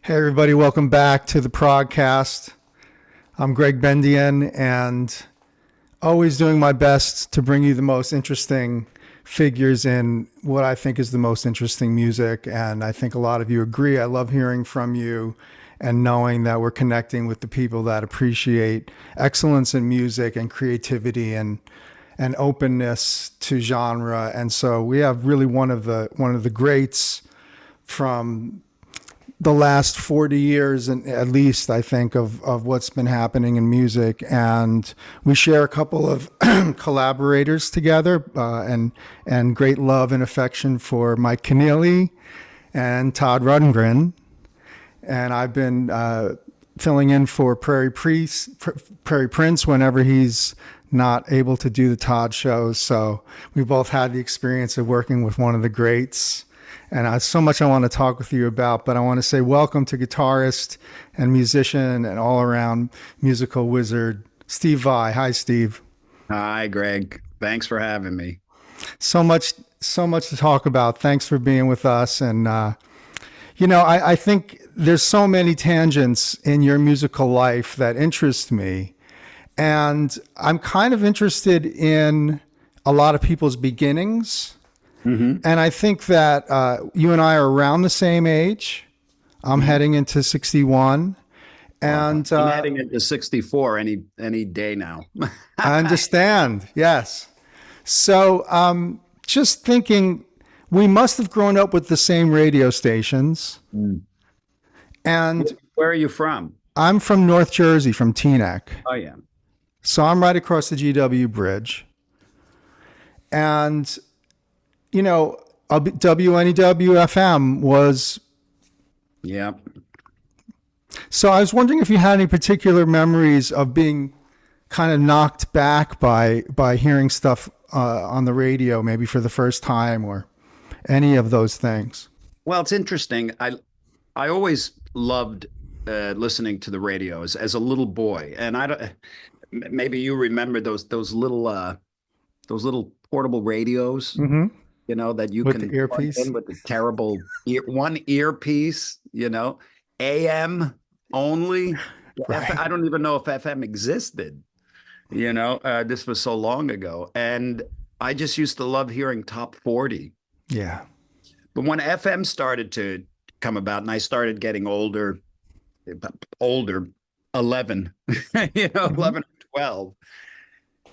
Hey everybody, welcome back to the ProgCast. I'm Gregg Bendian and always doing my best to bring you the most interesting figures in what I think is the most interesting music. And I think a lot of you agree. I love hearing from you and knowing that we're connecting with the people that appreciate excellence in music and creativity and openness to genre. And so we have really one of the greats from the last 40 years, and at least, I think, of what's been happening in music. And we share a couple of collaborators together, and great love and affection for Mike Keneally and Todd Rundgren. And I've been filling in for Prairie Prince whenever he's not able to do the Todd shows. So we both had the experience of working with one of the greats. And so much I want to talk with you about, but I want to say welcome to guitarist and musician and all-around musical wizard, Steve Vai. Hi, Steve. Hi, Greg. Thanks for having me. So much to talk about. Thanks for being with us. And, I think there's so many tangents in your musical life that interest me. And I'm kind of interested in a lot of people's beginnings. Mm-hmm. And I think that you and I are around the same age. I'm heading into 61. And I'm heading into 64 any day now. I understand. Yes. So just thinking, we must have grown up with the same radio stations. Mm. And where are you from? I'm from North Jersey, from Teaneck. Oh, yeah. So I'm right across the GW Bridge. And WNEW-FM was. Yeah. So I was wondering if you had any particular memories of being kind of knocked back by hearing stuff on the radio, maybe for the first time, or any of those things. Well, it's interesting. I always loved listening to the radio as a little boy, and maybe you remember those little portable radios. Mm-hmm. That you with can the earpiece in with the terrible one earpiece, AM only. Right. I don't even know if FM existed, this was so long ago. And I just used to love hearing top 40. Yeah. But when FM started to come about and I started getting older, 11, mm-hmm. 11 or 12,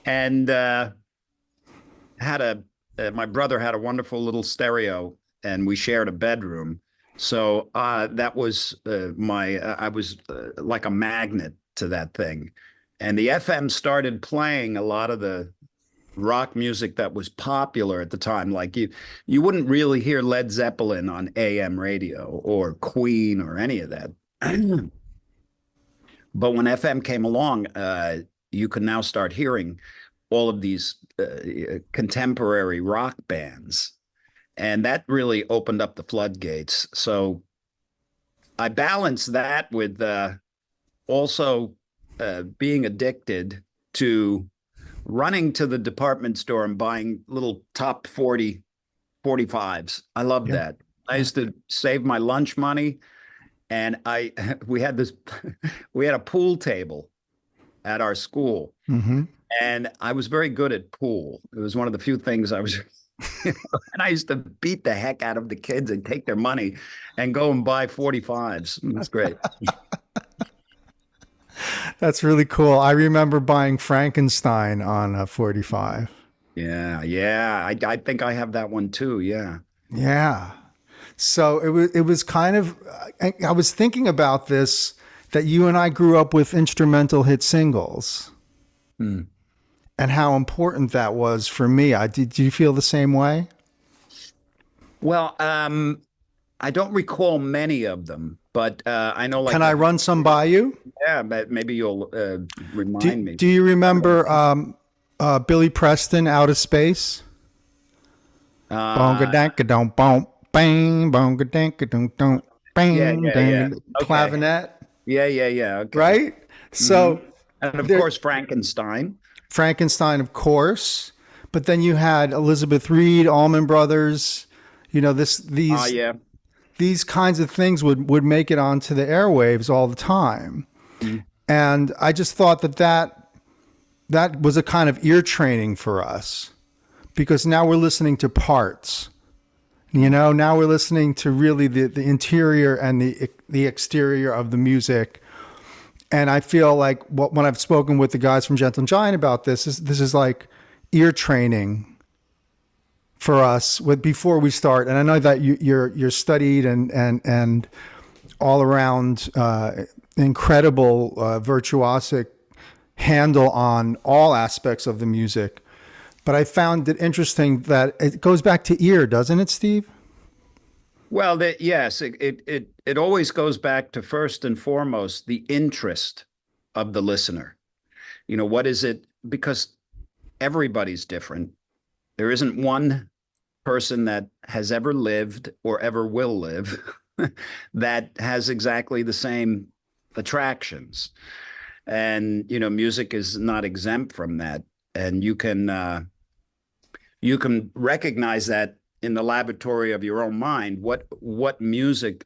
and my brother had a wonderful little stereo, and we shared a bedroom. So that was I was like a magnet to that thing. And the FM started playing a lot of the rock music that was popular at the time. Like you wouldn't really hear Led Zeppelin on AM radio or Queen or any of that. But when FM came along, you could now start hearing all of these contemporary rock bands. And that really opened up the floodgates. So I balanced that with also being addicted to running to the department store and buying little top 40 45s. I loved that. I used to save my lunch money. And we had a pool table at our school. Mm-hmm. And I was very good at pool. It was one of the few things I was, and I used to beat the heck out of the kids and take their money and go and buy 45s. That's great. That's really cool. I remember buying Frankenstein on a 45. Yeah. I think I have that one too. Yeah. Yeah. So it was kind of, I was thinking about this, that you and I grew up with instrumental hit singles. Hmm. And how important that was for me. Did you feel the same way? Well, I don't recall many of them, but I know. Can I run some by you? Yeah, but maybe you'll remind me. Do you remember Billy Preston, Out of Space? Bonga-danka-dum, bum, bang, bonga-danka-dum, bang, bang. Clavinet. Yeah. Okay. Right? So, and of course, Frankenstein, of course, but then you had Elizabeth Reed, Allman Brothers, these these kinds of things would make it onto the airwaves all the time. Mm. And I just thought that was a kind of ear training for us, because now we're listening to parts. Now we're listening to really the interior and the exterior of the music. And I feel like when I've spoken with the guys from Gentle Giant about this is like ear training for us before we start. And I know that you're studied and all around incredible virtuosic handle on all aspects of the music. But I found it interesting that it goes back to ear, doesn't it, Steve? Well, yes, it always goes back to, first and foremost, the interest of the listener. What is it? Because everybody's different. There isn't one person that has ever lived or ever will live that has exactly the same attractions. And, music is not exempt from that. And you can recognize that in the laboratory of your own mind, what music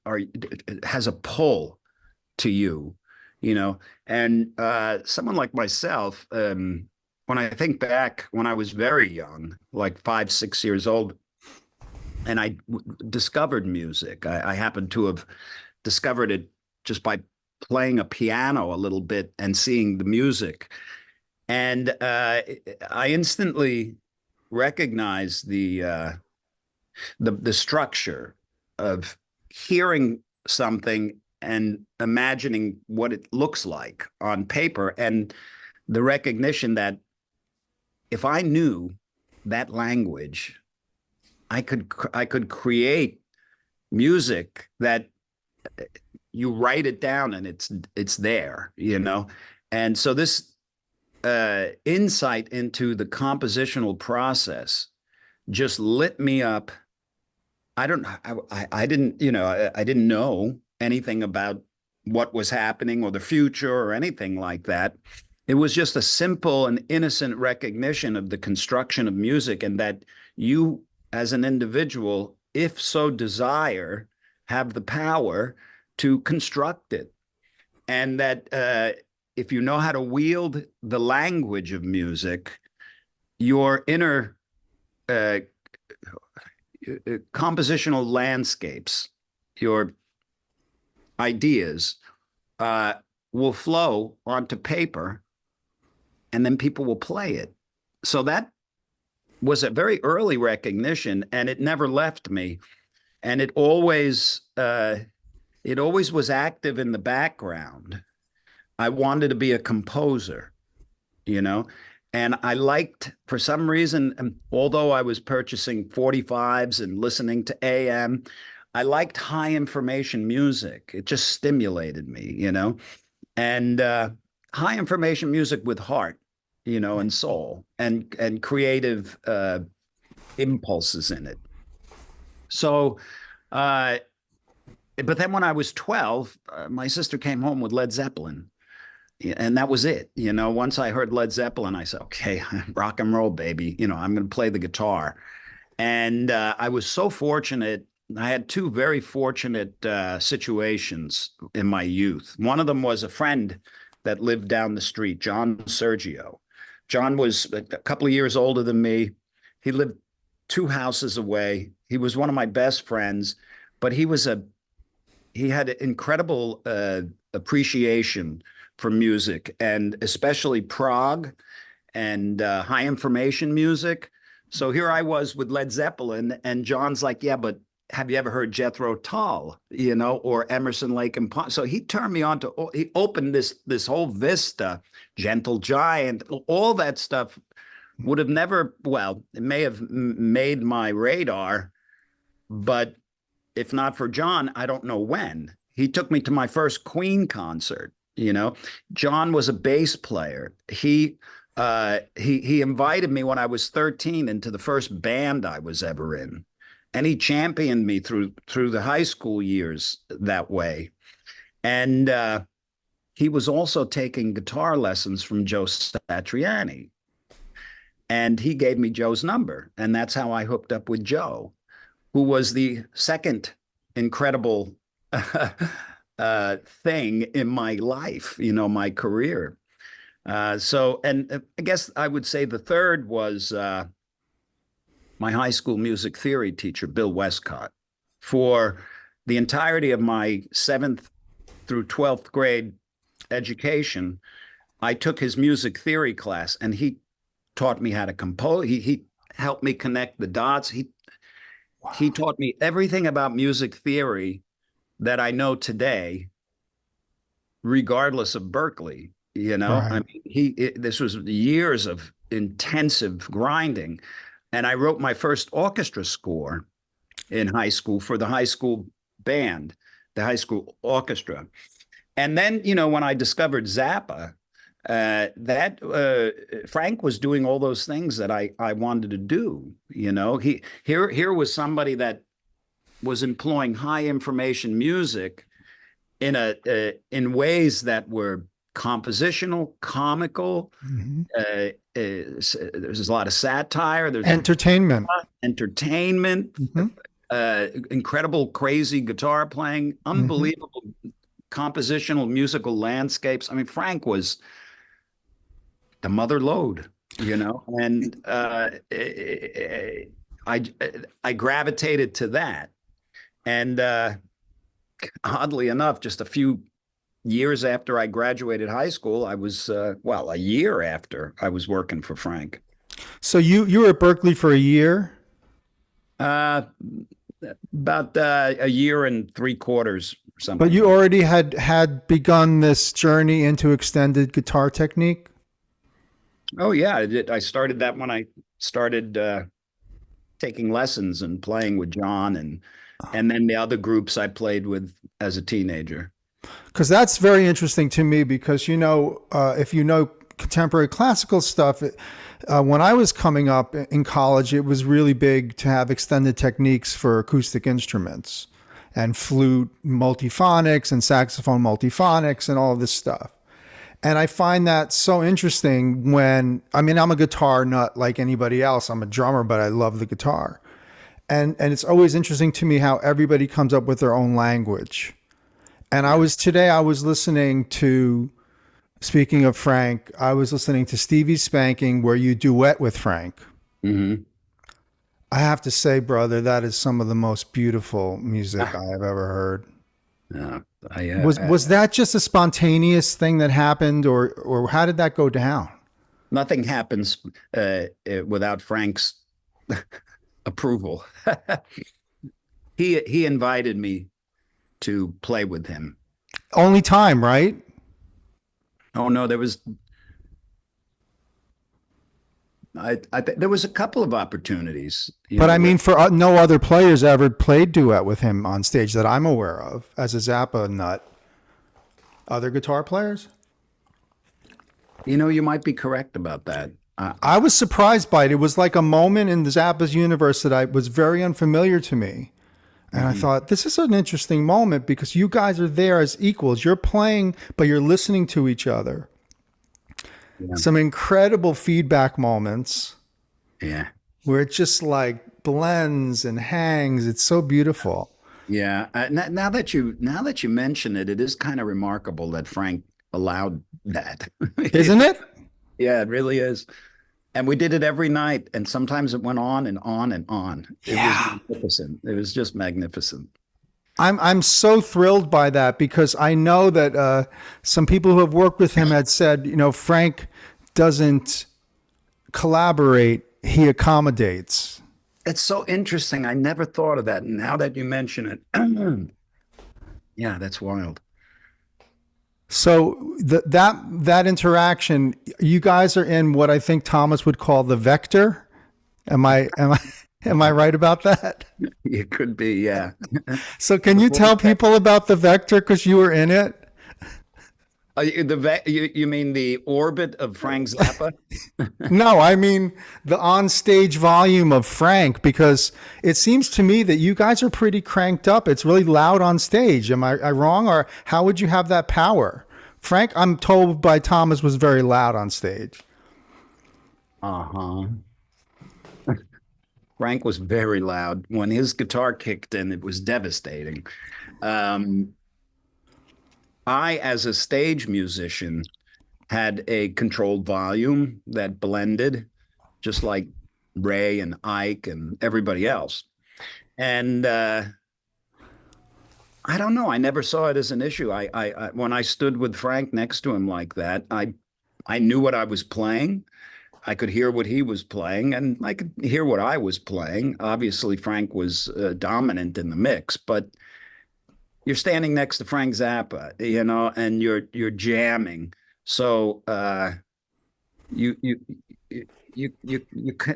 has a pull to you, and someone like myself, when I think back when I was very young, like 5, 6 years old, and I discovered music. I happened to have discovered it just by playing a piano a little bit and seeing the music. And I instantly recognized the structure of hearing something and imagining what it looks like on paper, and the recognition that if I knew that language, I could create music that you write it down and it's there, And so this insight into the compositional process just lit me up. I didn't know anything about what was happening or the future or anything like that. It was just a simple and innocent recognition of the construction of music, and that you, as an individual, if so desire, have the power to construct it. And that if you know how to wield the language of music, your inner compositional landscapes, your ideas will flow onto paper, and then people will play it. So that was a very early recognition, and it never left me. And it always was active in the background. I wanted to be a composer, and I liked, for some reason, although I was purchasing 45s and listening to AM, I liked high information music. It just stimulated me, and high information music with heart, and soul and creative impulses in it. So, but then when I was 12, my sister came home with Led Zeppelin. And that was it. Once I heard Led Zeppelin, I said, okay, rock and roll, baby. I'm going to play the guitar. And I was so fortunate. I had 2 very fortunate situations in my youth. One of them was a friend that lived down the street, John Sergio. John was a couple of years older than me. He lived 2 houses away. He was one of my best friends, but he had incredible appreciation for music, and especially prog and high information music. So here I was with Led Zeppelin, and John's like, yeah, but have you ever heard Jethro Tull, or Emerson, Lake and Palmer? So he turned me on to, he opened this whole vista, Gentle Giant, all that stuff would have never, well, it may have made my radar, but if not for John, I don't know when. He took me to my first Queen concert. John was a bass player. He invited me when I was 13 into the first band I was ever in, and he championed me through the high school years that way. And he was also taking guitar lessons from Joe Satriani, and he gave me Joe's number, and that's how I hooked up with Joe, who was the second incredible thing in my life, my career. And I guess I would say the third was my high school music theory teacher, Bill Westcott. For the entirety of my 7th through 12th grade education, I took his music theory class, and he taught me how to compose. He helped me connect the dots. He taught me everything about music theory that I know today, regardless of Berklee. Right. I mean, this was years of intensive grinding, and I wrote my first orchestra score in high school for the high school band, the high school orchestra. And then, when I discovered Zappa, Frank was doing all those things that I wanted to do. Here was somebody that was employing high information music in ways that were compositional, comical. Mm-hmm. There's a lot of satire. There's entertainment. Mm-hmm. Incredible, crazy guitar playing, unbelievable compositional musical landscapes. I mean, Frank was the mother lode, and I gravitated to that. And oddly enough, just a few years after I graduated high school, I was, a year after, I was working for Frank. So you were at Berklee for a year? About a year and 3/4 or something. But you already had begun this journey into extended guitar technique? Oh, yeah. I started that when I started taking lessons and playing with John and then the other groups I played with as a teenager. Because that's very interesting to me because, if you know contemporary classical stuff, when I was coming up in college, it was really big to have extended techniques for acoustic instruments and flute multiphonics and saxophone multiphonics and all of this stuff. And I find that so interesting I'm a guitar nut like anybody else. I'm a drummer, but I love the guitar. And it's always interesting to me how everybody comes up with their own language. And I was listening to, speaking of Frank, I was listening to Stevie's Spanking where you duet with Frank. Mm-hmm. I have to say, brother, that is some of the most beautiful music I have ever heard. Was that just a spontaneous thing that happened, or how did that go down? Nothing happens without Frank's approval. He invited me to play with him. Only time, right? Oh no, there was. There was a couple of opportunities. But I mean, for no other players ever played duet with him on stage that I'm aware of as a Zappa nut. Other guitar players? You might be correct about that. I was surprised by it. It was like a moment in the Zappa's universe that was very unfamiliar to me. And I thought, this is an interesting moment because you guys are there as equals. You're playing, but you're listening to each other. Yeah. Some incredible feedback moments. Yeah. Where it just like blends and hangs. It's so beautiful. Yeah. Now that you mention it, it is kind of remarkable that Frank allowed that. Isn't it? Yeah, it really is. And we did it every night. And sometimes it went on and on and on. It was magnificent. It was just magnificent. I'm so thrilled by that because I know that some people who have worked with him had said, Frank doesn't collaborate, he accommodates. It's so interesting. I never thought of that. And now that you mention it, yeah, that's wild. So that interaction, you guys are in what I think Thomas would call the vector. Am I right about that? It could be, yeah. So can you tell people about the vector because you were in it? You mean the orbit of Frank Zappa? No, I mean the on-stage volume of Frank, because it seems to me that you guys are pretty cranked up. It's really loud on stage. Am I wrong? Or how would you have that power? Frank, I'm told by Thomas, was very loud on stage. Uh-huh. Frank was very loud. When his guitar kicked in, it was devastating. Um, I, as a stage musician, had a controlled volume that blended, just like Ray and Ike and everybody else. And I don't know. I never saw it as an issue. When I stood with Frank next to him like that, I knew what I was playing. I could hear what he was playing, and I could hear what I was playing. Obviously, Frank was dominant in the mix, but you're standing next to Frank Zappa, and you're jamming. So you you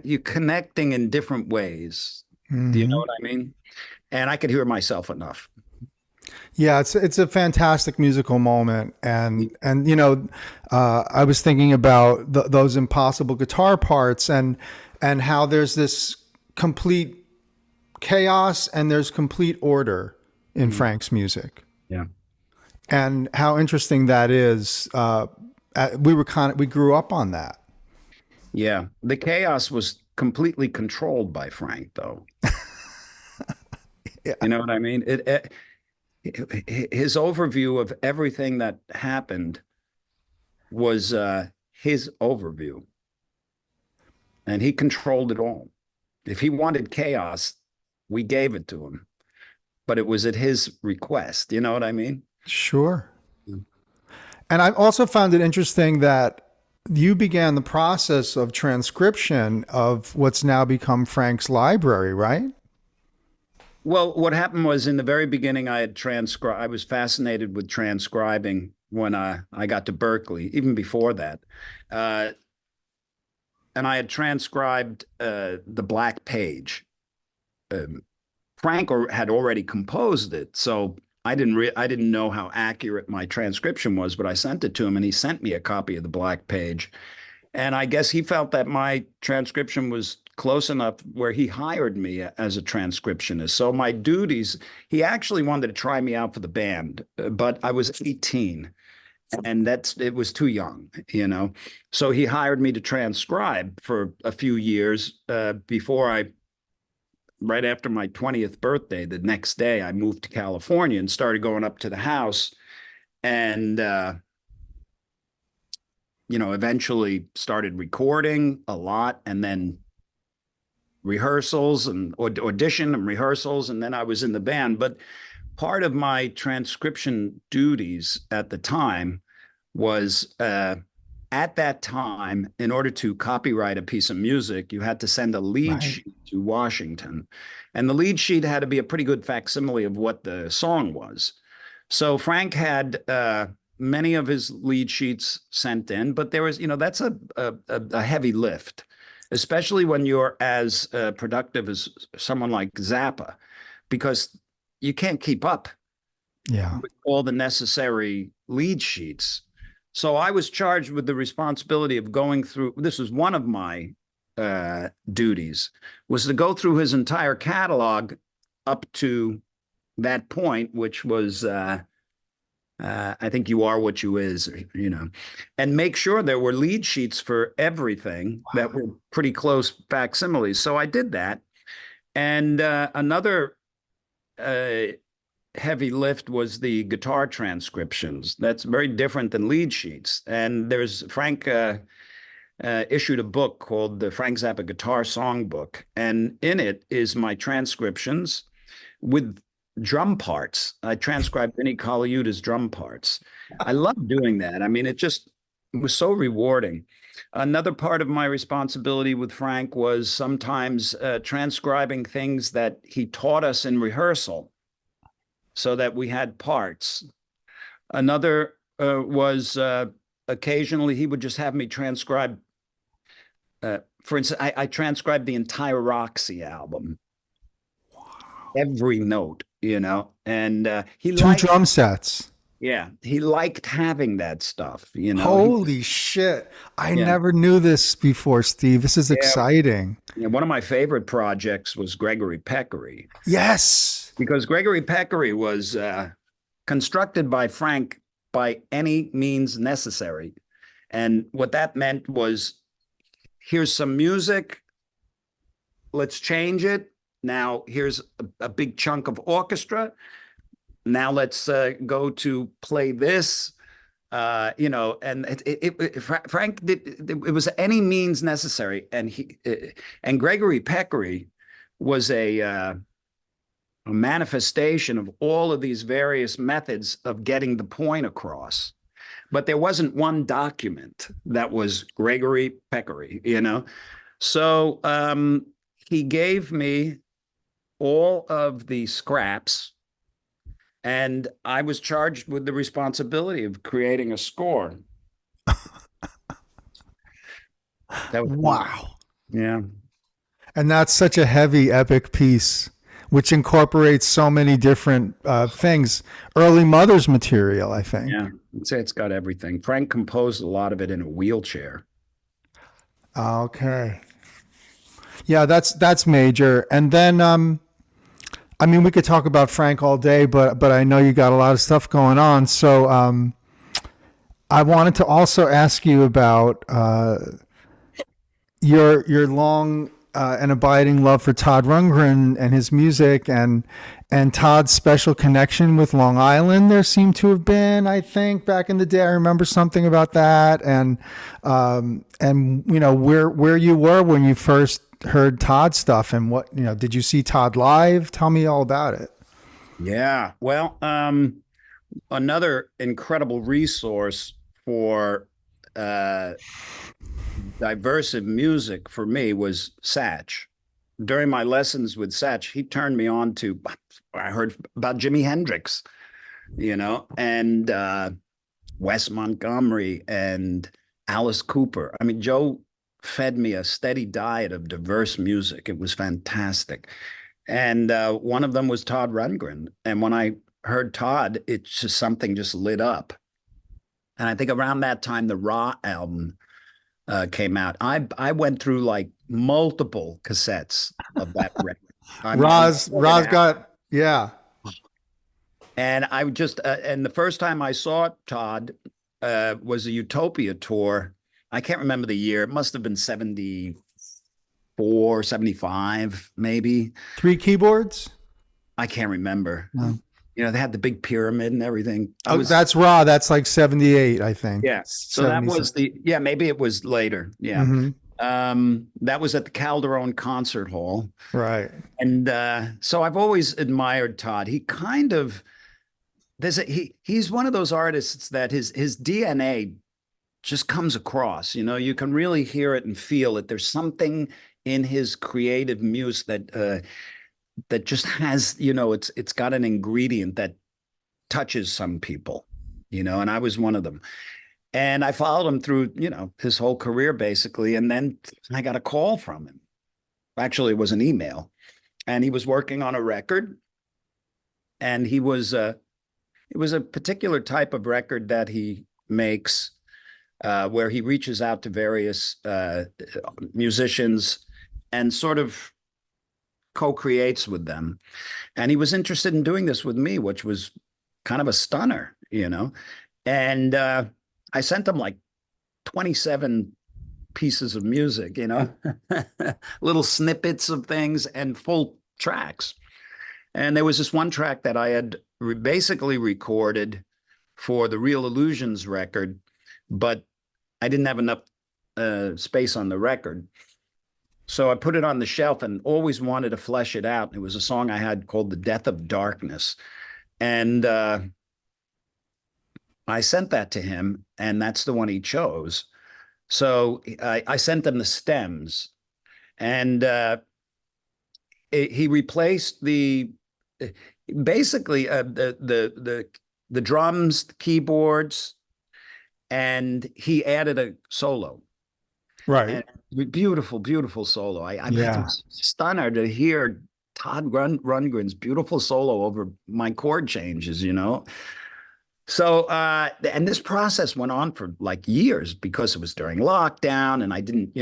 you're connecting in different ways. Do you know Hmm. what I mean? And I could hear myself enough. Yeah, it's a fantastic musical moment, and I was thinking about those impossible guitar parts, and how there's this complete chaos and there's complete order in Mm, Frank's music, yeah. and how interesting that is. We grew up on that. Yeah. The chaos was completely controlled by Frank, though. Yeah, You know what I mean? His overview of everything that happened was his overview, and he controlled it all. If he wanted chaos, we gave it to him, but it was at his request. You know what I mean? sure. And I also found it interesting that you began the process of transcription of what's now become Frank's library, right? Well, what happened was in the very beginning, I had transcribed. I was fascinated with transcribing when I got to Berkeley, even before that. Uh, and I had transcribed the Black Page. Um, Frank had already composed it, so I didn't know how accurate my transcription was, but I sent it to him, and he sent me a copy of the Black Page. And I guess he felt that my transcription was close enough where he hired me as a transcriptionist. So my duties, he actually wanted to try me out for the band, but I was 18 and it was too young. So he hired me to transcribe for a few years before right after my 20th birthday, the next day, I moved to California and started going up to the house and, eventually started recording a lot and then rehearsals and audition and rehearsals. And then I was in the band. But part of my transcription duties at the time was at that time, in order to copyright a piece of music, you had to send a lead Right. sheet to Washington. And the lead sheet had to be a pretty good facsimile of what the song was. So Frank had many of his lead sheets sent in, but there was, that's a heavy lift, especially when you're as productive as someone like Zappa, because you can't keep up Yeah. with all the necessary lead sheets. So I was charged with the responsibility of going through. This was one of my duties, was to go through his entire catalog up to that point, which was I think You Are What You Is, and make sure there were lead sheets for everything that were pretty close facsimiles. So I did that. And another uh, heavy lift was the guitar transcriptions. That's very different than lead sheets. And Frank issued a book called the Frank Zappa Guitar Songbook. And in it is my transcriptions with drum parts. I transcribed Vinnie Colaiuta's drum parts. I love doing that. I mean, it was so rewarding. Another part of my responsibility with Frank was sometimes transcribing things that he taught us in rehearsal so that we had parts. Another was occasionally he would just have me transcribe. For instance, I transcribed the entire Roxy album, every note, and he Two liked, drum sets. yeah, he liked having that stuff. Holy shit. I Yeah, never knew this before, Steve. This is yeah. exciting. One of my favorite projects was Gregory Peccary Yes. because Gregory Peccary was constructed by Frank by any means necessary. And what that meant was here's some music, let's change it. Now here's a big chunk of orchestra. Now let's go to play this. And Frank did, it was any means necessary. And Gregory Peccary was a manifestation of all of these various methods of getting the point across. But there wasn't one document that was Gregory Peccary, So he gave me all of the scraps, and I was charged with the responsibility of creating a score. Wow. Yeah. And that's such a heavy, epic piece, which incorporates so many different things. Early Mother's material, I think. Yeah, I'd say it's got everything. Frank composed a lot of it in a wheelchair. Okay. Yeah, that's major. And then, I mean, we could talk about Frank all day, but I know you got a lot of stuff going on. So I wanted to also ask you about your long and abiding love for Todd Rundgren and his music, and Todd's special connection with Long Island. There seemed to have been, I think, back in the day. I remember something about that, and where you were when you first heard Todd stuff, and what did you see Todd live? Tell me all about it. Yeah, well, another incredible resource for diversive music for me was Satch. During my lessons with Satch, he turned me on to, I heard about Jimi Hendrix, and Wes Montgomery and Alice Cooper. I mean, Joe fed me a steady diet of diverse music. It was fantastic. And one of them was Todd Rundgren. And when I heard Todd, it's just something just lit up. And I think around that time, the Raw album came out. I went through like multiple cassettes of that record. Roz got, yeah. And I just, and the first time I saw Todd was a Utopia tour. I can't remember the year. It must have been 74, 75, maybe. 3 keyboards? I can't remember. No. They had the big pyramid and everything. That's Raw. That's like 78, I think. Yeah. So that was maybe it was later. Yeah. Mm-hmm. That was at the Calderone Concert Hall. Right. And so I've always admired Todd. He kind of, he's one of those artists that his DNA just comes across. You can really hear it and feel it. There's something in his creative muse that just has, it's got an ingredient that touches some people, and I was one of them. And I followed him through, his whole career basically. And then I got a call from him. Actually, it was an email, and he was working on a record, and it was a particular type of record that he makes where he reaches out to various musicians and sort of co-creates with them. And he was interested in doing this with me, which was kind of a stunner, And I sent him like 27 pieces of music, little snippets of things and full tracks. And there was this one track that I had basically recorded for the Real Illusions record, but I didn't have enough space on the record. So I put it on the shelf and always wanted to flesh it out. It was a song I had called The Death of Darkness. And I sent that to him, and that's the one he chose. So I sent him the stems, and he replaced basically the drums, the keyboards, and he added a solo. Right. And beautiful, beautiful solo. I was stunned to hear Todd Rundgren's beautiful solo over my chord changes, So, and this process went on for like years because it was during lockdown, and I didn't,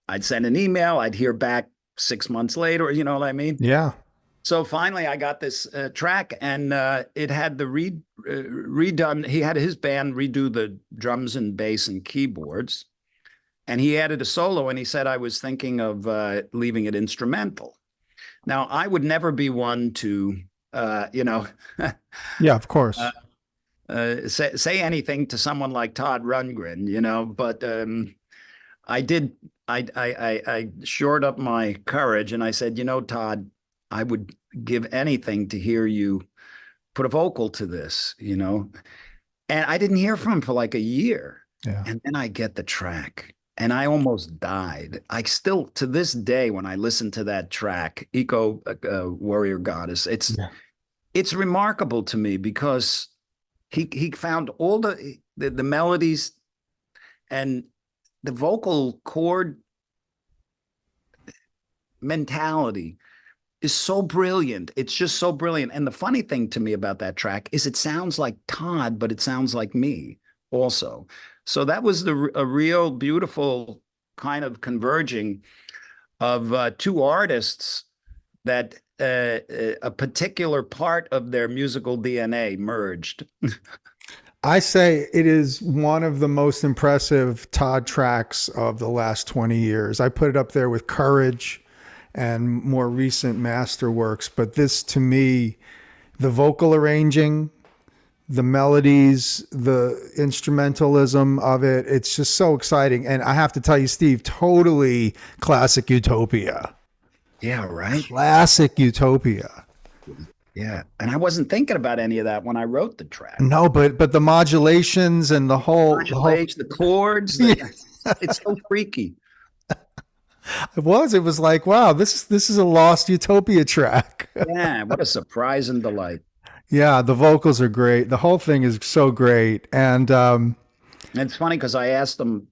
I'd send an email, I'd hear back 6 months later, you know what I mean? Yeah. So finally I got this track, and it had the redone. He had his band redo the drums and bass and keyboards. and he added a solo, and he said I was thinking of leaving it instrumental. Now, I would never be one to, you know, Yeah, of course. say anything to someone like Todd Rundgren, you know, but I did. I shored up my courage, and I said, you know, Todd, I would give anything to hear you put a vocal to this, you know. And I didn't hear from him for like a year. Yeah. And then I get the track, and I almost died. I still, to this day, when I listen to that track, Eco Warrior Goddess, Yeah. it's remarkable to me because he found all the melodies and the vocal chord mentality is so brilliant. It's just so brilliant. And the funny thing to me about that track is it sounds like Todd, but it sounds like me also. So that was a real beautiful kind of converging of two artists that a particular part of their musical DNA merged. I say it is one of the most impressive Todd tracks of the last 20 years. I put it up there with Courage and more recent masterworks, but this, to me, the vocal arranging, the melodies, the instrumentalism of it, it's just so exciting. And I have to tell you, Steve, totally classic Utopia. Yeah, right. Classic Utopia. Yeah. And I wasn't thinking about any of that when I wrote the track. No, but the modulations and the whole the chords, it's so freaky. It was like, wow, this is a lost Utopia track. Yeah, what a surprise and delight. Yeah, the vocals are great. The whole thing is so great. And And it's funny because I asked him,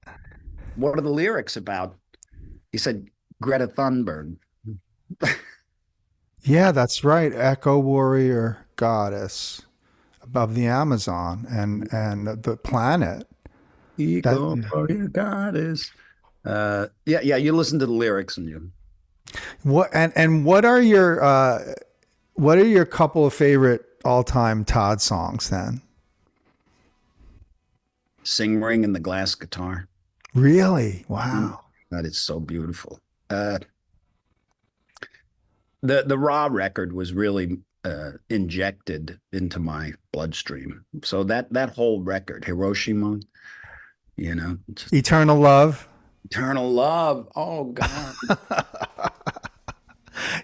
what are the lyrics about? He said, Greta Thunberg. yeah, that's right. Echo Warrior Goddess above the Amazon and the planet. Eco Warrior Goddess. Yeah, you listen to the lyrics and you. What are your couple of favorite all-time Todd songs then? Sing Ring and the Glass Guitar. Really? Wow. That is so beautiful. The Raw record was really injected into my bloodstream. So that whole record, Hiroshima, you know, Eternal Love. Eternal Love. Oh God.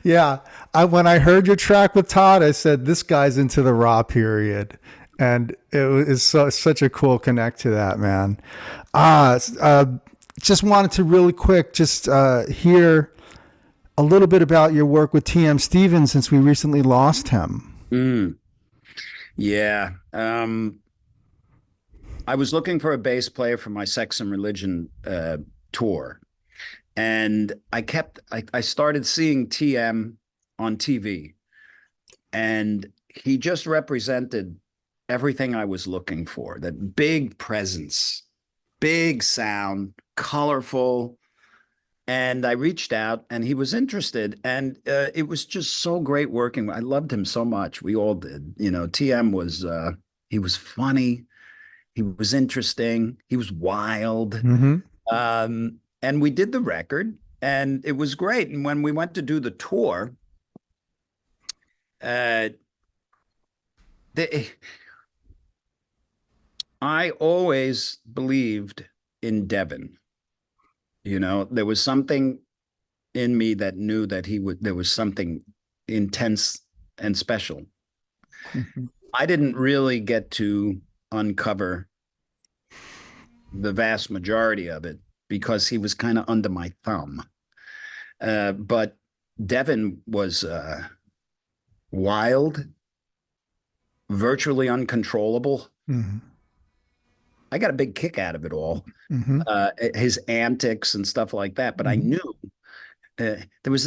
Yeah. When I heard your track with Todd, I said, this guy's into the Raw period. And it was such a cool connect to that, man. Just wanted to really quick just hear a little bit about your work with T.M. Stevens since we recently lost him. Yeah. I was looking for a bass player for my Sex and Religion tour. And I started seeing TM on TV. And he just represented everything I was looking for. That big presence, big sound, colorful. And I reached out and he was interested. And it was just so great working. I loved him so much. We all did. You know, TM was, he was funny. He was interesting. He was wild. Mm-hmm. And we did the record and it was great. And when we went to do the tour, I always believed in Devin. You know, there was something in me that knew that there was something intense and special. Mm-hmm. I didn't really get to uncover the vast majority of it because he was kind of under my thumb. But Devin was wild, virtually uncontrollable. Mm-hmm. I got a big kick out of it all, Mm-hmm. his antics and stuff like that. But I knew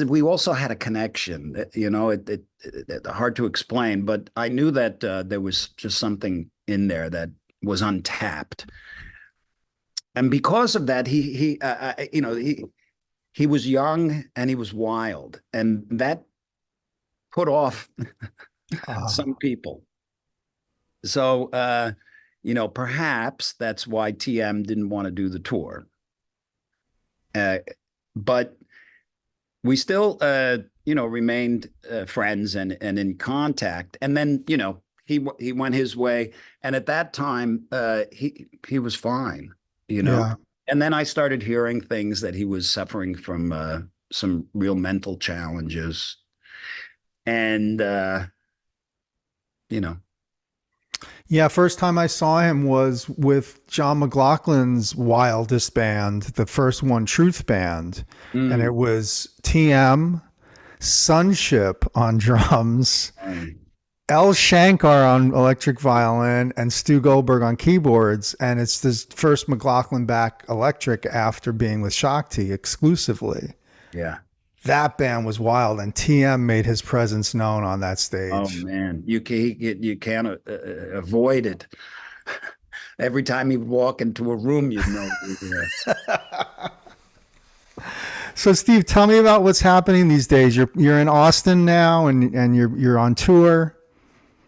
we also had a connection, you know, it hard to explain, but I knew that there was just something in there that was untapped. And because of that, he was young and he was wild, and that put off some people. So, you know, perhaps that's why TM didn't want to do the tour. Uh, but we still, remained friends and in contact. And then, he went his way, and at that time, he was fine, you know. Yeah. And then I started hearing things that he was suffering from some real mental challenges, and you know, Yeah, first time I saw him was with John McLaughlin's wildest band, the first one, Truth Band. And it mm, was TM, Sunship on drums, um, L. Shankar on electric violin, and Stu Goldberg on keyboards. And it's this first McLaughlin back electric after being with Shakti exclusively. yeah. That band was wild, and TM made his presence known on that Oh stage. man, you can't avoid it. Every time you walk into a room, you know you're there. So, Steve, tell me about what's happening these days. You're in Austin now, and you're on tour.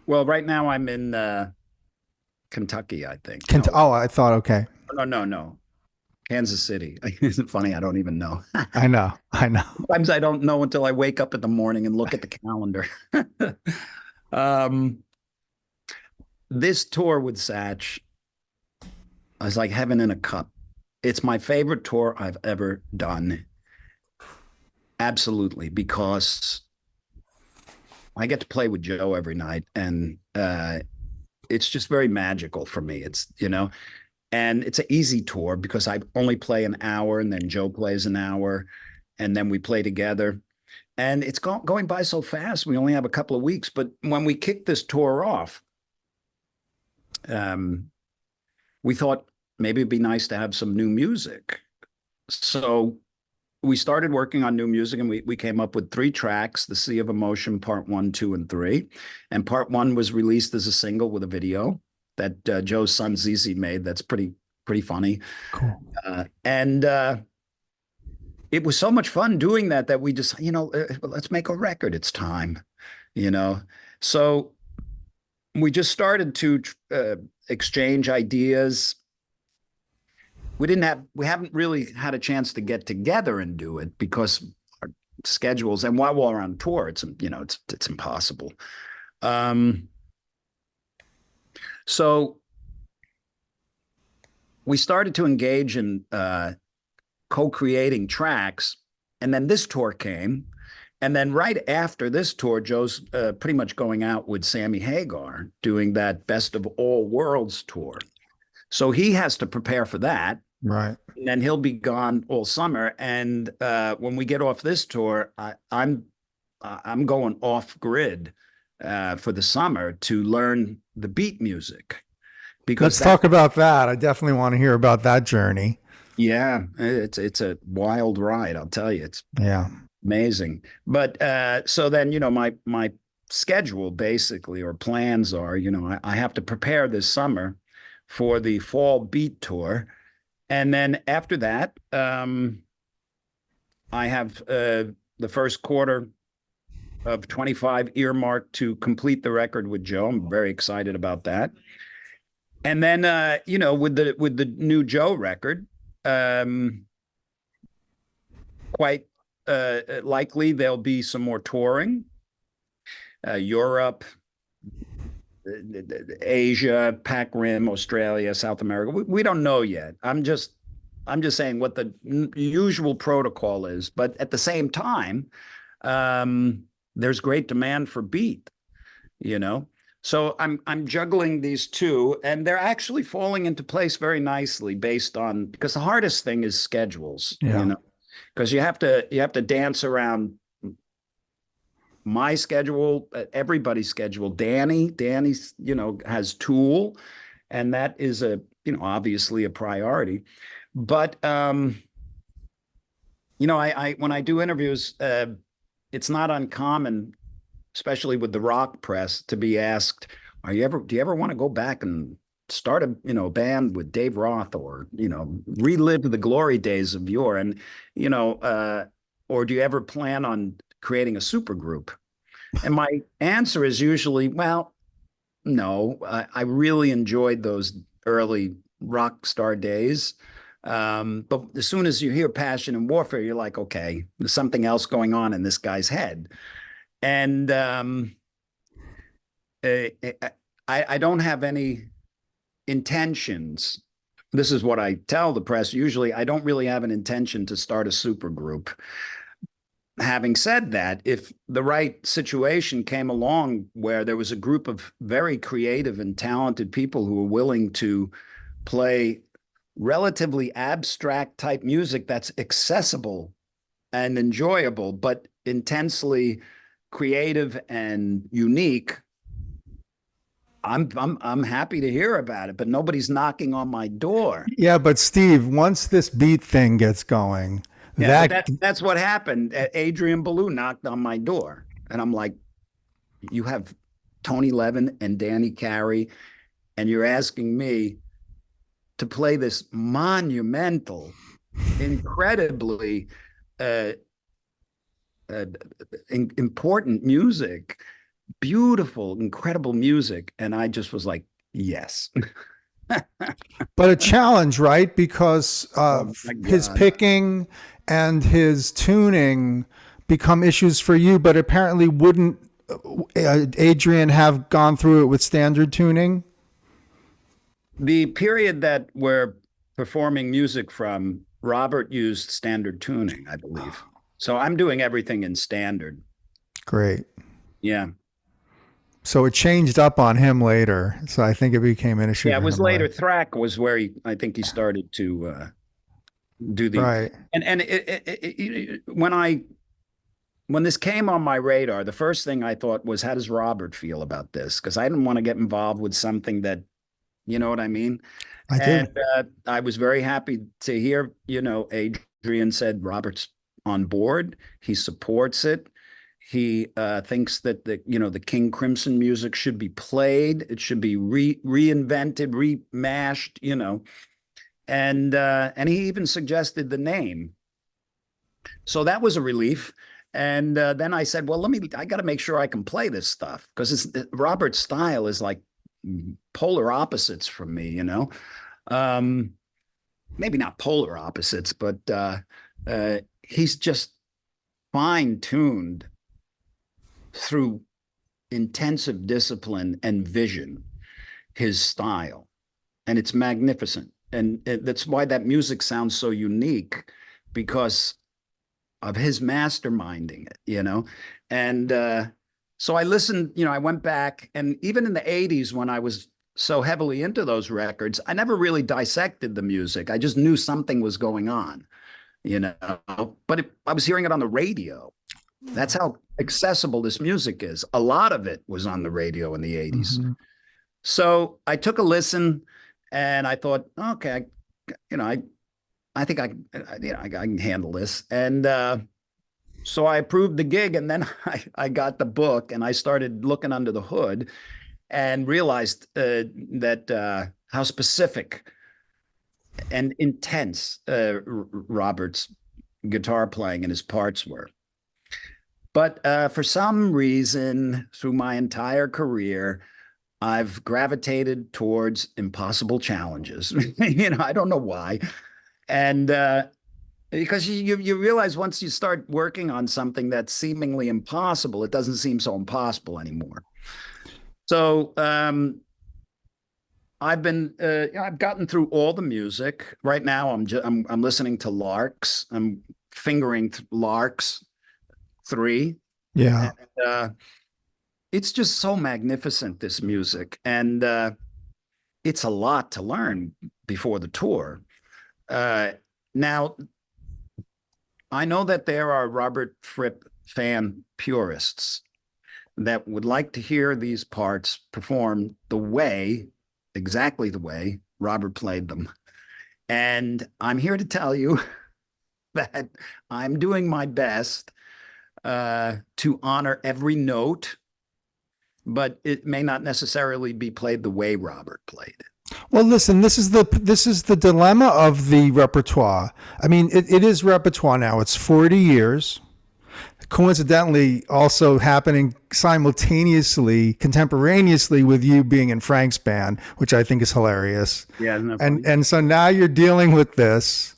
Well, right now I'm in Kentucky, I think. No, Oh, I thought okay. no. Kansas City. Isn't it funny? I don't even know. I know, I know. Sometimes I don't know until I wake up in the morning and look at the calendar. um, this tour with Satch is like heaven in a cup. It's my favorite tour I've ever done. Absolutely, because I get to play with Joe every night, and it's just very magical for me. And it's an easy tour because I only play an hour, and then Joe plays an hour, and then we play together. And it's going by so fast. We only have a couple of weeks, but when we kicked this tour off, um, we thought maybe it'd be nice to have some new music. So we started working on new music, and we came up with 3 tracks: The Sea of Emotion, Part 1, 2, and 3. And Part 1 was released as a single with a video that Joe's son Zizi made. That's pretty funny. Cool. And it was so much fun doing that we just, let's make a record. It's time, you know. So we just started to exchange ideas. We haven't really had a chance to get together and do it because our schedules, and while we're on tour, it's impossible. So we started to engage in co-creating tracks, and then this tour came. And then right after this tour, Joe's pretty much going out with Sammy Hagar doing that Best of All Worlds tour. So he has to prepare for that. Right. And then he'll be gone all summer. And when we get off this tour, I'm going off grid for the summer to learn the beat music. Let's talk about that. I definitely want to hear about that journey. Yeah, it's a wild ride, I'll tell you. It's amazing. But so then, my schedule basically, or plans are, I have to prepare this summer for the fall beat tour. And then after that, I have the first quarter of 25 earmarked to complete the record with Joe. I'm very excited about that. And then, with the new Joe record, quite likely there'll be some more touring, Europe, Asia, Pac Rim, Australia, South America. We don't know yet. I'm just saying what the usual protocol is. But at the same time, there's great demand for beat, So I'm juggling these two, and they're actually falling into place very nicely because the hardest thing is schedules, because you have to dance around my schedule, everybody's schedule. Danny's, has Tool, and that is obviously a priority. But I when I do interviews, it's not uncommon, especially with the rock press, to be asked, do you ever want to go back and start a band with Dave Roth, or relive the glory days of yore, and or do you ever plan on creating a super group? And my answer is usually, well, no. I really enjoyed those early rock star days. But as soon as you hear Passion and Warfare, you're like, okay, there's something else going on in this guy's head. And I don't have any intentions. This is what I tell the press. Usually, I don't really have an intention to start a supergroup. Having said that, if the right situation came along where there was a group of very creative and talented people who were willing to play relatively abstract type music that's accessible and enjoyable, but intensely creative and unique, I'm happy to hear about it, but nobody's knocking on my door. Yeah, but Steve, once this beat thing gets going, Yeah, that's what happened. Adrian Belew knocked on my door, and I'm like, you have Tony Levin and Danny Carey, and you're asking me to play this monumental, incredibly important music, beautiful, incredible music. And I just was like, yes. But a challenge, right? Because his picking and his tuning become issues for you, but apparently wouldn't Adrian have gone through it with standard tuning? The period that we're performing music from, Robert used standard tuning, I believe. So I'm doing everything in standard. Great. Yeah. So it changed up on him later. So I think it became an issue. Yeah, it was later. Thrack was where I think he started to do the right. And when this came on my radar, the first thing I thought was, how does Robert feel about this? Because I didn't want to get involved with something that, you know what I mean? I did. And I was very happy to hear, Adrian said Robert's on board. He supports it. He thinks that the King Crimson music should be played. It should be reinvented, remashed, and he even suggested the name. So that was a relief. And then I said, well, I got to make sure I can play this stuff, because Robert's style is like polar opposites from me, maybe not polar opposites, but he's just fine-tuned through intensive discipline and vision, his style. And it's magnificent. And that's why that music sounds so unique, because of his masterminding it, And so I listened, I went back, and even in the 80s, when I was so heavily into those records, I never really dissected the music. I just knew something was going on, but I was hearing it on the radio. That's how accessible this music is. A lot of it was on the radio in the 80s. Mm-hmm. So I took a listen, and I thought, okay, I think I can handle this. And so I approved the gig, and then I got the book, and I started looking under the hood and realized that how specific and intense Robert's guitar playing and his parts were. But for some reason, through my entire career, I've gravitated towards impossible challenges. I don't know why. And because you realize once you start working on something that's seemingly impossible, it doesn't seem so impossible anymore. So I've gotten through all the music. Right now, I'm listening to Larks. I'm fingering Larks 3. Yeah. And, it's just so magnificent, this music. And it's a lot to learn before the tour. Now, I know that there are Robert Fripp fan purists that would like to hear these parts performed exactly the way Robert played them. And I'm here to tell you that I'm doing my best to honor every note, but it may not necessarily be played the way Robert played it. Well, listen, this is the dilemma of the repertoire. I mean, it is repertoire now. It's 40 years. coincidentally also happening simultaneously, contemporaneously with you being in Frank's band, which I think is hilarious. Yeah, isn't that And funny? so now you're dealing with this.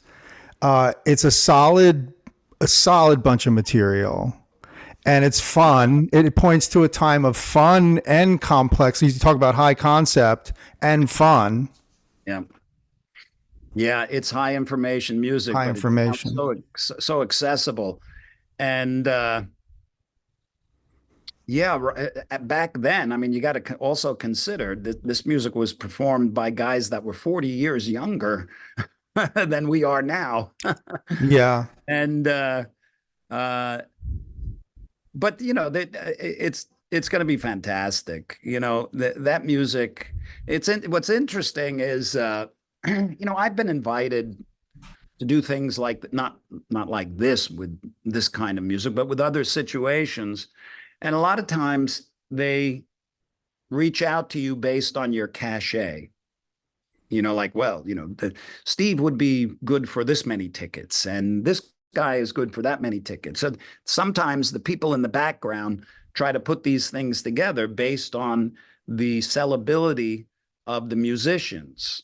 It's a solid bunch of material, and it's fun. It points to a time of fun and complex. You talk about high concept and fun. Yeah. Yeah, it's high information music, High but it sounds information. so accessible. And yeah, back then, I mean, you got to also consider that this music was performed by guys that were 40 years younger than we are now. Yeah. And uh but you know, it's going to be fantastic. You know, that music, what's interesting is you know, I've been invited to do things like not like this with this kind of music, but with other situations. And a lot of times they reach out to you based on your cachet. You know, like, well, you know, Steve would be good for this many tickets, and this guy is good for that many tickets. So sometimes the people in the background try to put these things together based on the sellability of the musicians.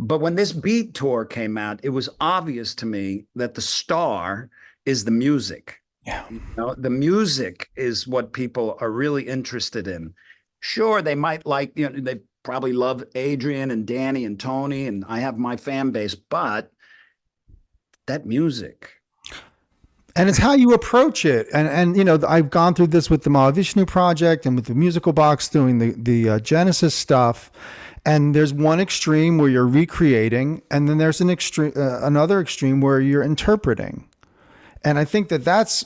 But when this Beat tour came out, it was obvious to me that the star is the music. Yeah. You know, the music is what people are really interested in. Sure, they might like, you know, they probably love Adrian and Danny and Tony, and I have my fan base, but that music. And it's how you approach it. And you know, I've gone through this with the Mahavishnu Project and with the Musical Box doing the Genesis stuff. And there's one extreme where you're recreating, and then there's another extreme where you're interpreting. And I think that's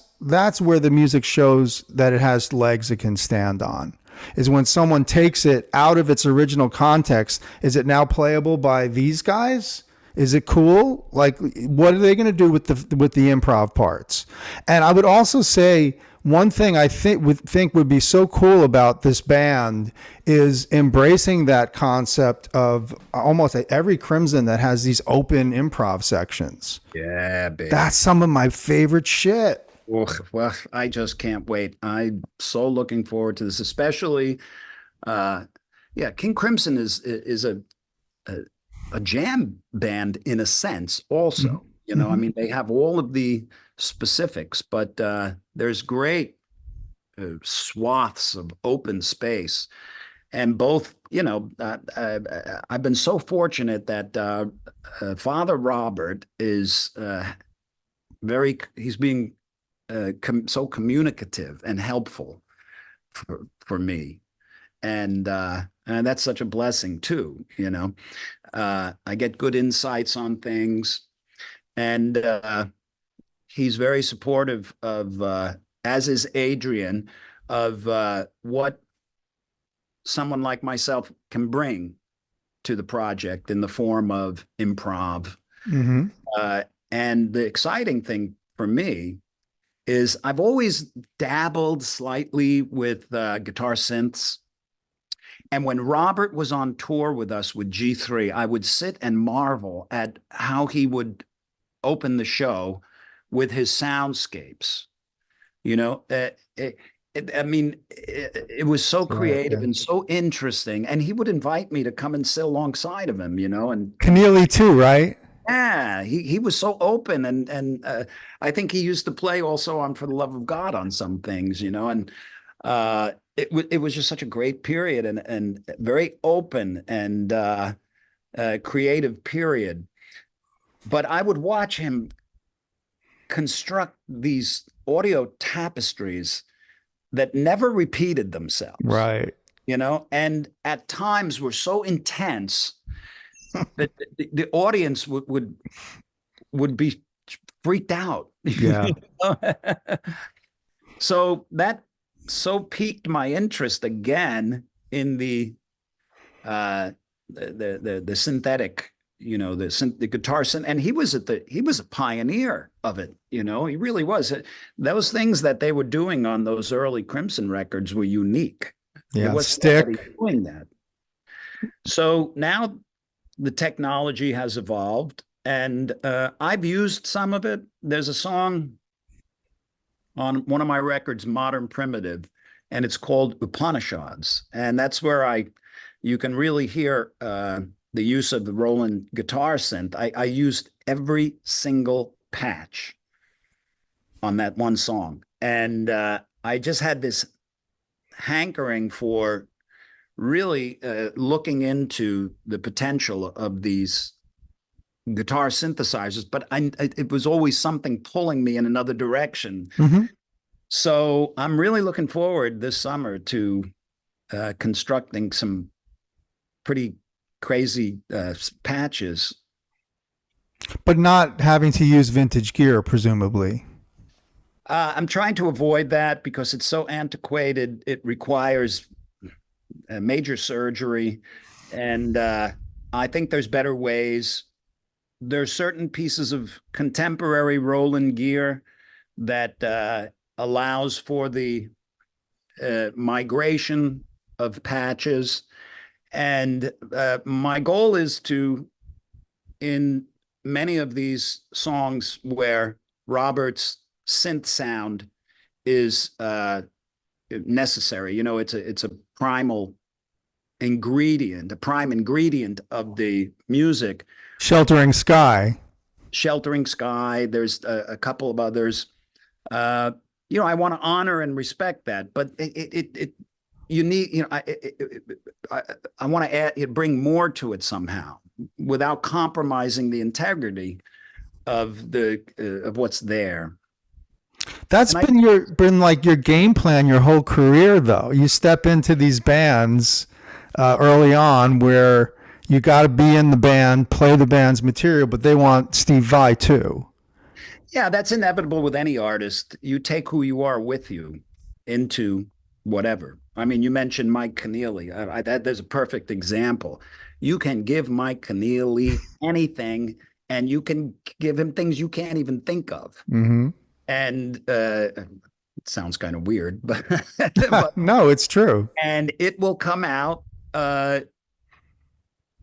where the music shows that it has legs it can stand on. Is when someone takes it out of its original context. Is it now playable by these guys? Is it cool? Like, what are they going to do with the improv parts? And I would also say one thing I think would be so cool about this band is embracing that concept of almost every Crimson that has these open improv sections. Yeah, baby. That's some of my favorite shit. Well, I just can't wait. I'm so looking forward to this, especially yeah, King Crimson is a jam band in a sense also. Mm-hmm. You know, I mean, they have all of the specifics, but there's great swaths of open space. And both, you know, I've been so fortunate that Father Robert is he's being so communicative and helpful for me. And that's such a blessing too, you know. I get good insights on things, and he's very supportive of, as is Adrian, of what someone like myself can bring to the project in the form of improv. Mm-hmm. And the exciting thing for me is I've always dabbled slightly with guitar synths. And when Robert was on tour with us with G3, I would sit and marvel at how he would open the show with his soundscapes. You know, I mean, it was so creative and so interesting. And he would invite me to come and sit alongside of him, you know, and Keneally too, right? yeah, he was so open, and I think he used to play also on For the Love of God on some things, you know, and it was just such a great period and very open and creative period. But I would watch him construct these audio tapestries that never repeated themselves, Right. you know, and at times were so intense that the audience would be freaked out. Yeah. So that so piqued my interest again in the synthetic, you know, the guitar synth, and he was a pioneer of it, you know, he really was. Those things that they were doing on those early Crimson records were unique. Yeah. It wasn't Stick. doing that. So now the technology has evolved, and I've used some of it. There's a song on one of my records, Modern Primitive, and it's called Upanishads. And that's where you can really hear the use of the Roland guitar synth. I used every single patch on that one song. And I just had this hankering for really looking into the potential of these guitar synthesizers, but it was always something pulling me in another direction. Mm-hmm. So I'm really looking forward this summer to constructing some pretty crazy patches. But not having to use vintage gear, presumably. I'm trying to avoid that because it's so antiquated. It requires major surgery, and I think there's better ways. There's certain pieces of contemporary Roland gear that allows for the migration of patches. And my goal is to, in many of these songs where Robert's synth sound is necessary, it's a primal ingredient, a prime ingredient of the music. Sheltering Sky. There's a couple of others. I want to honor and respect that, but you need, I want to bring more to it somehow without compromising the integrity of what's there. That's been like your game plan your whole career, though. You step into these bands early on where you got to be in the band, play the band's material, but they want Steve Vai too. Yeah, that's inevitable with any artist. You take who you are with you into whatever. I mean, you mentioned Mike Keneally. There's a perfect example. You can give Mike Keneally anything, and you can give him things you can't even think of. Mm-hmm. And it sounds kind of weird, but no, it's true. And it will come out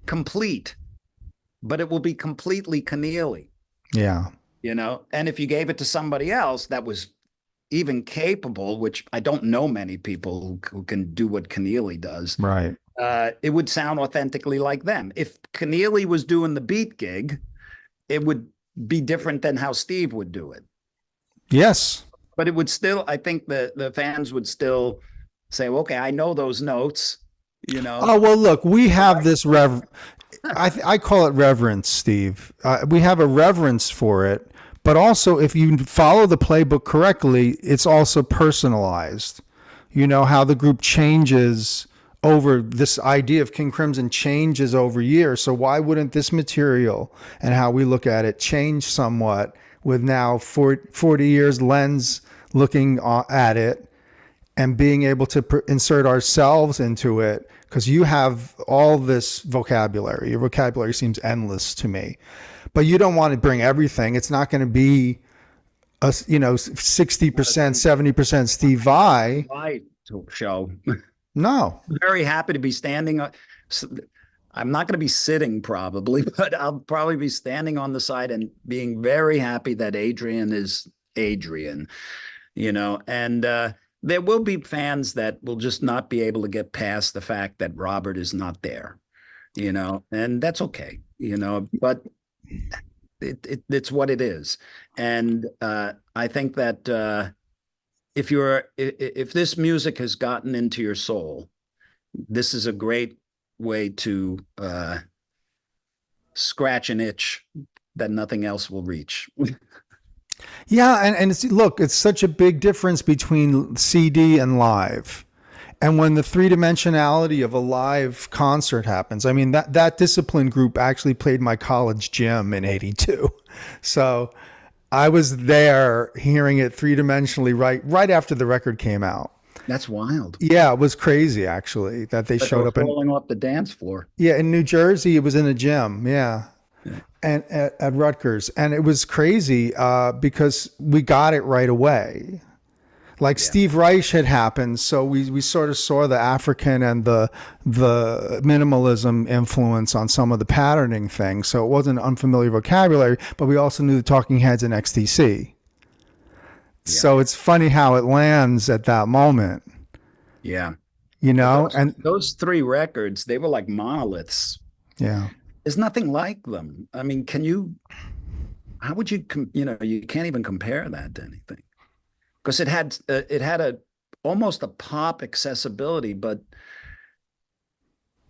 complete, but it will be completely Keneally. Yeah. And if you gave it to somebody else that was even capable, which I don't know many people who can do what Keneally does. Right. It would sound authentically like them. If Keneally was doing the beat gig, it would be different than how Steve would do it. Yes. But it would still, I think the fans would still say, okay, I know those notes, Oh, well, look, we have this I call it reverence, Steve. We have a reverence for it, but also if you follow the playbook correctly, it's also personalized. How the group changes over this idea of King Crimson changes over years. So why wouldn't this material and how we look at it change somewhat with now 40 years lens looking at it and being able to insert ourselves into it? Because you have all this vocabulary. Your vocabulary seems endless to me, but you don't want to bring everything. It's not going to be 60%, 70% Steve Vai show. No. I'm very happy to be standing. I'm not going to be sitting probably, but I'll probably be standing on the side and being very happy that Adrian is Adrian, and there will be fans that will just not be able to get past the fact that Robert is not there, and that's okay, but it's what it is. And I think that if this music has gotten into your soul, this is a great way to scratch an itch that nothing else will reach. Yeah, and it's such a big difference between CD and live. And when the three-dimensionality of a live concert happens, I mean, that discipline group actually played my college gym in '82. So I was there hearing it three-dimensionally right after the record came out. That's wild. Yeah, it was crazy, actually, that they showed up. Rolling off the dance floor. Yeah, in New Jersey, it was in a gym, yeah. And at Rutgers. And it was crazy because we got it right away. Like Steve Reich had happened, so we sort of saw the African and the minimalism influence on some of the patterning things. So it wasn't unfamiliar vocabulary, but we also knew the Talking Heads and XTC. Yeah. So it's funny how it lands at that moment, Yeah. you But know? And those three records, they were like monoliths. yeah. There's nothing like them. I mean, how would you, you can't even compare that to anything because it had a almost a pop accessibility, but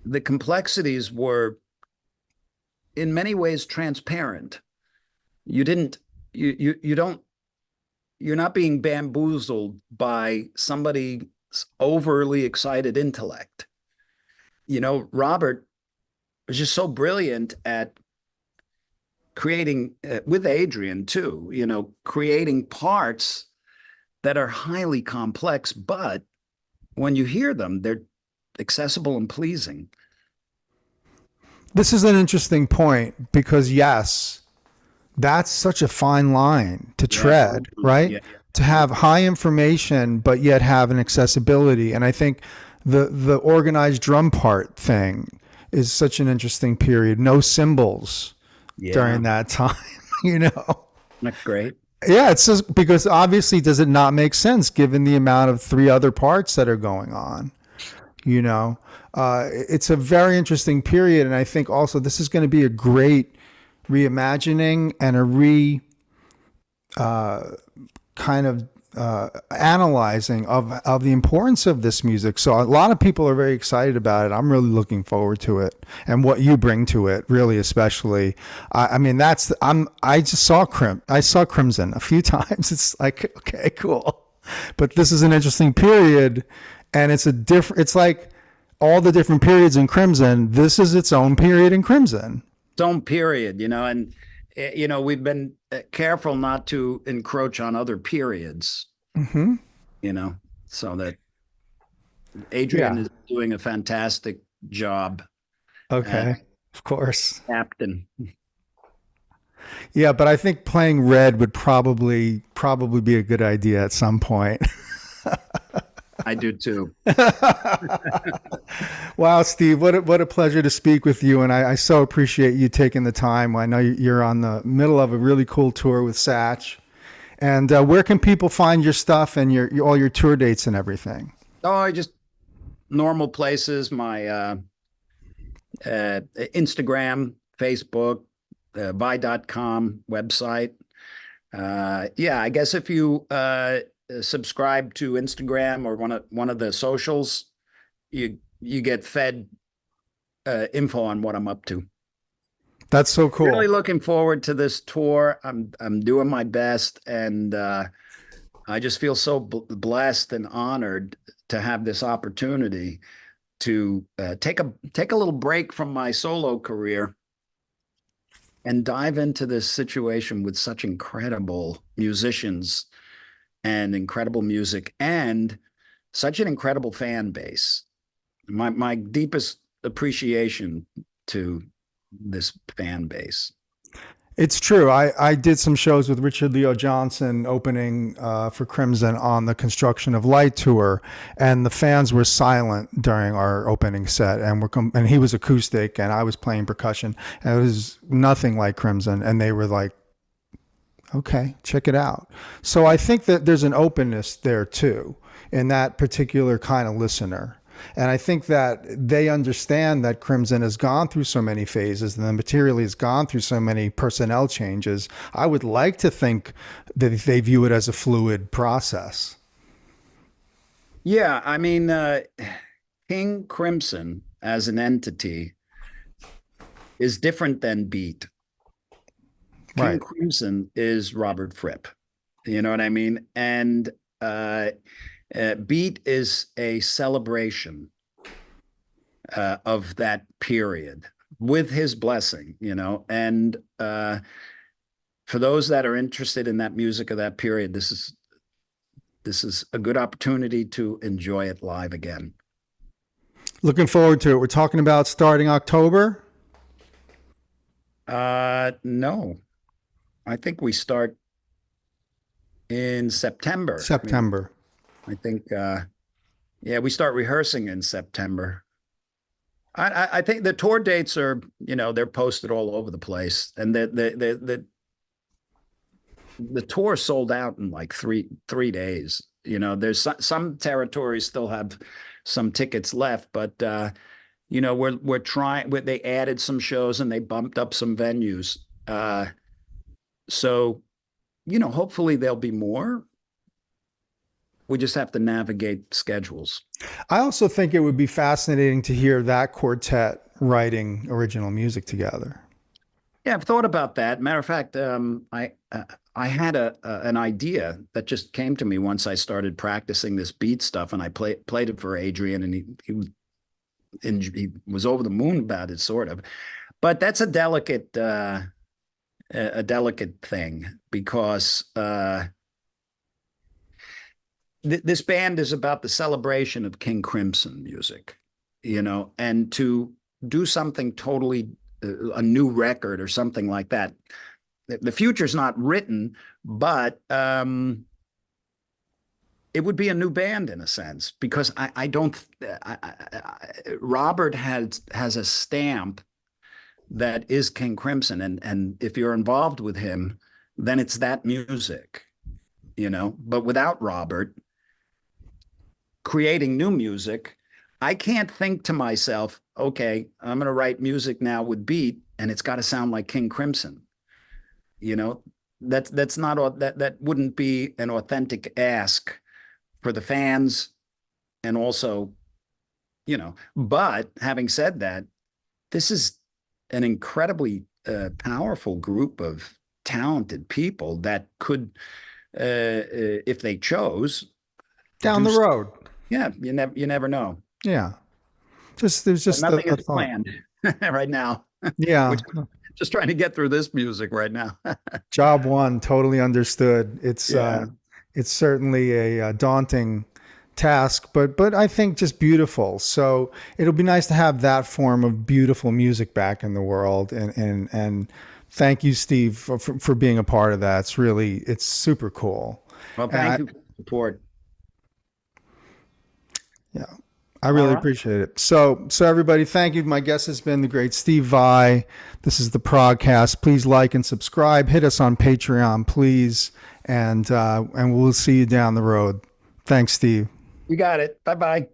the complexities were in many ways transparent. You didn't, you don't, you're not being bamboozled by somebody's overly excited intellect. Robert was just so brilliant at creating with Adrian too, creating parts that are highly complex, but when you hear them, they're accessible and pleasing. This is an interesting point because, yes, that's such a fine line to tread, right? Yeah. To have high information, but yet have an accessibility. And I think the organized drum part thing is such an interesting period. No cymbals during that time, you know? That's great. Yeah, it's just because obviously does it not make sense given the amount of three other parts that are going on, you know? It's a very interesting period. And I think also this is going to be a great reimagining and a kind of analyzing of the importance of this music. So a lot of people are very excited about it. I'm really looking forward to it and what you bring to it, really, especially. I mean, I saw Crimson a few times. It's like, okay, cool. But this is an interesting period, and it's like all the different periods in Crimson. This is its own period in Crimson. Its own period, and we've been careful not to encroach on other periods, so that Adrian is doing a fantastic job. Okay, of course. Captain. Yeah, but I think playing Red would probably be a good idea at some point. I do too. Wow, Steve, what a pleasure to speak with you, and I so appreciate you taking the time. I know you're on the middle of a really cool tour with Satch, and where can people find your stuff and all your tour dates and everything? Oh, I just normal places. My Instagram, Facebook, buy.com website. I guess if you subscribe to Instagram or one of the socials, you get fed info on what I'm up to. That's so cool. Really looking forward to this tour. I'm doing my best, and I just feel so blessed and honored to have this opportunity to take a little break from my solo career and dive into this situation with such incredible musicians and incredible music and such an incredible fan base. My deepest appreciation to this fan base. It's true. I did some shows with Richard Leo Johnson opening for Crimson on the Construction of Light tour, and the fans were silent during our opening set, and he was acoustic and I was playing percussion, and it was nothing like Crimson, and they were like, okay, check it out. So I think that there's an openness there too in that particular kind of listener. And I think that they understand that Crimson has gone through so many phases and the material has gone through so many personnel changes. I would like to think that they view it as a fluid process. Yeah, I mean, King Crimson as an entity is different than Beat. King Crimson is Robert Fripp. You know what I mean? And Beat is a celebration of that period with his blessing, and for those that are interested in that music of that period, this is a good opportunity to enjoy it live again. Looking forward to it. We're talking about starting October? No, I think we start in September. I think, we start rehearsing in September. I think the tour dates are, they're posted all over the place, and the the tour sold out in like three days. You know, there's some territories still have some tickets left, but you know, we're trying. They added some shows and they bumped up some venues. So, you know, hopefully there'll be more. We just have to navigate schedules. I also think it would be fascinating to hear that quartet writing original music together. Yeah, I've thought about that. Matter of fact, I had an idea that just came to me once I started practicing this beat stuff, and I played it for Adrian, and he was over the moon about it, sort of. But that's a delicate thing because this band is about the celebration of King Crimson music, you know, and to do something totally a new record or something like that. The future's not written, but it would be a new band in a sense, because I don't. Robert has a stamp that is King Crimson, and if you're involved with him, then it's that music, you know. But without Robert creating new music, I can't think to myself, okay, I'm going to write music now with beat, and it's got to sound like King Crimson. You know, that's not that wouldn't be an authentic ask for the fans, and also, you know. But having said that, this is an incredibly powerful group of talented people that could, if they chose, Down the road. Yeah, you never know. Yeah. There's just nothing is planned right now. Yeah. Just trying to get through this music right now. Job one, totally understood. It's certainly a daunting task, but I think just beautiful. So it'll be nice to have that form of beautiful music back in the world. And thank you, Steve, for being a part of that. It's super cool. Well, thank you for the support. Yeah, I really appreciate it. So everybody, thank you. My guest has been the great Steve Vai. This is the ProgCast. Please like and subscribe. Hit us on Patreon, please. And we'll see you down the road. Thanks, Steve. You got it. Bye-bye.